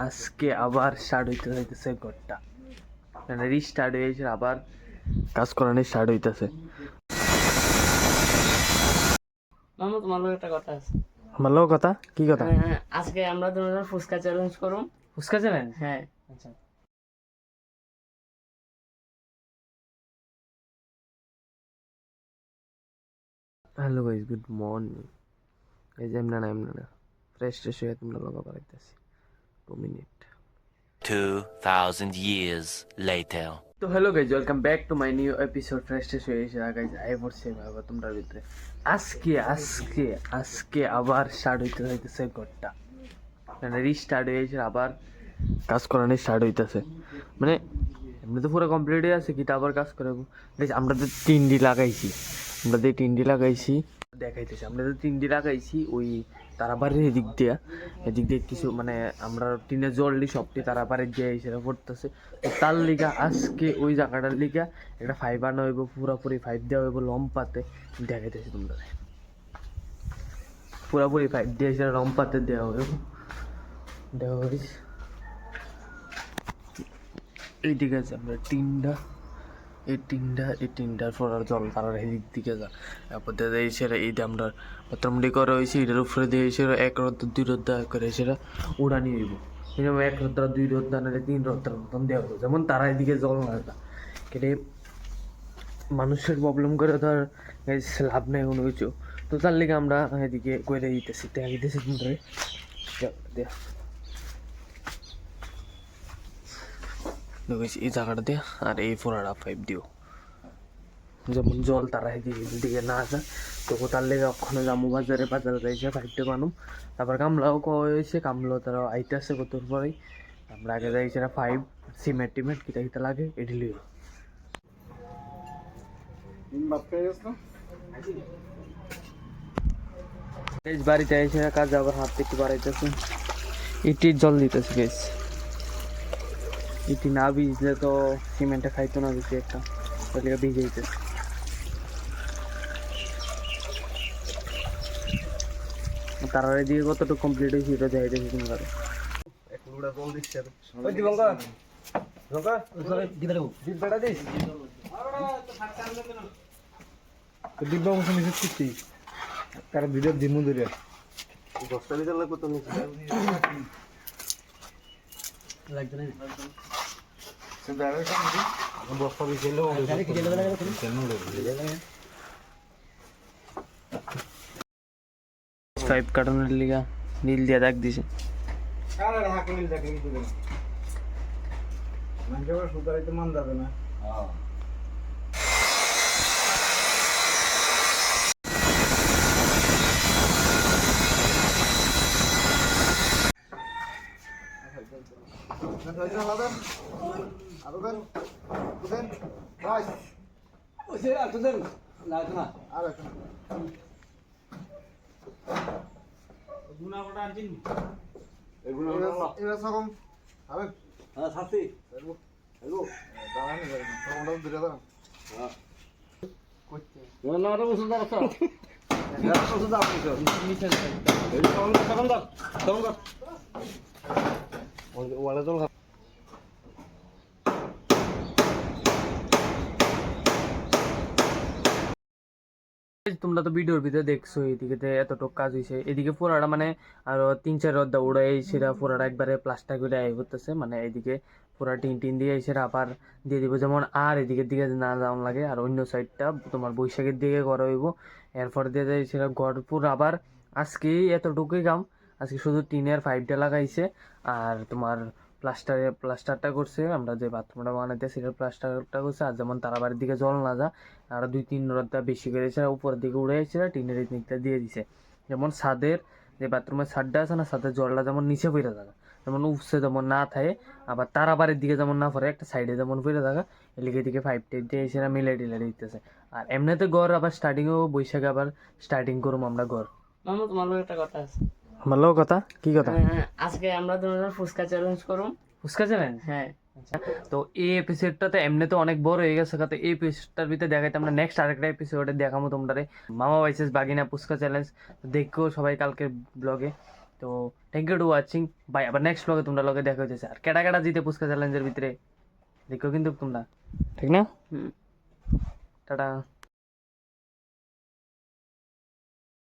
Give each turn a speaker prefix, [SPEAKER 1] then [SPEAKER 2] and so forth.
[SPEAKER 1] আজকে আবার স্টার্ট হইতে যাইতেছে ঘরটা, মানে রিস্টার্ট হয়েছে, আবার কাজ করানো স্টার্ট হইতেছে।
[SPEAKER 2] মামা তোমার লগে একটা কথা আছে।
[SPEAKER 1] আমার লোক কথা কি কথা?
[SPEAKER 2] আজকে আমরা দুজন ফুচকা চ্যালেঞ্জ করুম।
[SPEAKER 1] ফুচকা চ্যালেঞ্জ?
[SPEAKER 2] হ্যাঁ।
[SPEAKER 1] আচ্ছা, হ্যালো গাইস, গুড মর্নিং। এই যে এমনা ফ্রেশ ট্রেশ হয়ে তোমরা লগা বাড়াইতেছি 2 মিনিট।
[SPEAKER 3] 2000 years later.
[SPEAKER 1] তো hello guys, welcome back to my new episode. Fresh ট্রেশ হয়ে এসে গাইজ আই পড়ছে আবার তোমরা ভিতরে। আজকে আজকে আজকে আবার স্টার্ট হইতে যাইতেছে ঘরটা, মানে রিস্টার্ট হয়েছে, আবার কাজ করানো স্টার্ট হইতেছে। মানে এমনি তো পুরো কমপ্লিট হয়ে আছে, কিন্তু আবার কাজ করাবো। আমরা তো টিন্ডি লাগাইছি, দেখাইতেছি। আমরা তো টিন্ডি লাগাইছি ওই তারাবাড়ির এদিক দিয়ে কিছু, মানে আমরা টিনের জলটি সবটি তারাবাড়ির দিয়ে সেটা পড়তেছে। তো তার লিগা আজকে ওই জায়গাটার লিগা একটা ফাইভ আনা হইব, পুরাপুরি ফাইভ দেওয়া হইব লম্পাতে। দেখাইতেছি তোমরা, পুরাপুরি ফাইভ দিয়ে সেটা লম্পাতে দেওয়া হইব। দেওয়া হয়েছে এইদিকে আছে আমরা এই টিনটার পর আর জল তারার এদিক দিকে যা। তারপর দাদা এই সেরা এইটা আমরা বাথরুমটি করা হয়েছে, এটার উপরে দিয়ে সেরা 1 রোদ 2 রোদ করে সেটা উড়ানি হইব। যেমন 1 রোদ 2 রোদ নাহলে 3 রোদ মতন দেওয়া হইব, যেমন তারা এদিকে জল না যা। কেটে মানুষের প্রবলেম করে ধর লাভ নেই কোনো কিছু। তো তার লিগে আমরা এদিকে করে দিতেছি, দিতেছি তোমরা দেখ এই জায়গাটা দিয়ে, আর এই 4.5 পাইপ দিও, যেমন জল তারা দিকে না আসা। তো তার লেগে ওখানে জামু বাজারে যাইছে পাইপটা বানুম। তারপর কামলাও হয়েছে, কামলাও তারা আইতে আসছে কতর পরেই। আমরা আগে যাইছি না পাইপ সিমেন্ট টিমেন্ট কিতা লাগে এটি লিও। বাড়িতে এসে কাজ আবার হাত একটু বাড়াইতেছে, ইটির জল দিতেছে বেশ। ইটি না ভিজলে তো সিমেন্টটা খাইতো না বেশি একটা, তাহলে ভিজে দিতেছে। তারা দিয়ে কতটুকু কমপ্লিট হয়েছে এটা যাই দেখি তুমি পারো।
[SPEAKER 4] কারণ ভিডিও দিমু ধরে
[SPEAKER 1] দশটা ভিতর লাগবে তো বস্তা বিছেলেও পাইপ কাটানোর লিগা নীল দিয়া দাগ দিছে।
[SPEAKER 4] সুতারাইতে মান যাবে না।
[SPEAKER 1] তোমরা তো ভিডিওর ভিতরে দেখছো এদিকে এতটুকু কাজ হয়েছে, এদিকে পুরাটা মানে আরো 3-4 রোদা উড়াই সেটা পুরাটা একবারে প্লাস্টার করে আই করতেছে। মানে এদিকে পুরা টিন দিয়ে সেটা আবার দিয়ে দিব, যেমন আর এদিকের দিকে না যাওয়ান লাগে। আর অন্য সাইডটা তোমার বৈশাখের দিকে করা হইব। এরপর দিয়ে সেটা ঘর পুরো আবার আজকে এতটুকুই কাম। আজকে শুধু টিনের পাইপটা লাগাইছে, আর তোমার প্লাস্টারটা করছে। আমরা যে বাথরুমটা বানাইতে সেটার প্লাস্টারটা করছে। আর যেমন তারা বাড়ির দিকে জল না যা, আর 2-3 রোদটা বেশি করে সেটা উপরের দিকে উড়ে এসেছে, টিনের এই দিকটা দিয়ে দিছে। যেমন ছাদের যে বাথরুমের ছাদটা আছে না, ছাদের জলটা যেমন নিচে পড়ে থাকা, যেমন উপসে যেমন না থাকে, আবার তারা বাড়ির দিকে যেমন না পড়ে, একটা সাইডে যেমন পড়ে থাকা, এদিকে দিকে 5 টেপ দিয়ে সেটা মিলে টিলে দিতেছে। আর এমনিতে গড় আবার স্টার্টিংও বৈশাখে আবার স্টার্টিং করুম আমরা গড়।
[SPEAKER 2] মামা তোমার লগে একটা কথা আছে।
[SPEAKER 1] আমার লোক কথা কি কথা?
[SPEAKER 2] আজকে আমরা দুজন ফুচকা চ্যালেঞ্জ করুম।
[SPEAKER 1] ফুচকা চ্যালেঞ্জ?
[SPEAKER 2] হ্যাঁ।
[SPEAKER 1] তো এই এপিসোডটাতে এমনি তো অনেক বড় হয়ে গেছে, তো এই এপিসোডটার ভিতরে দেখাইতে আমরা নেক্সট আরেকটা এপিসোডে দেখাবো তোমরা মামা ভাইসেস বাগিনা ফুচকা চ্যালেঞ্জ। দেখো সবাই কালকে ব্লগে। তো thank you to watching bye. আবার নেক্সট ব্লগে তোমরা লগে দেখা হইতেছে। আর কেটা কেটা জিতে পুস্কা চ্যালেঞ্জের ভিতরে দেখো কিন্তু তোমরা, ঠিক না?
[SPEAKER 2] হুম।
[SPEAKER 1] টাটা।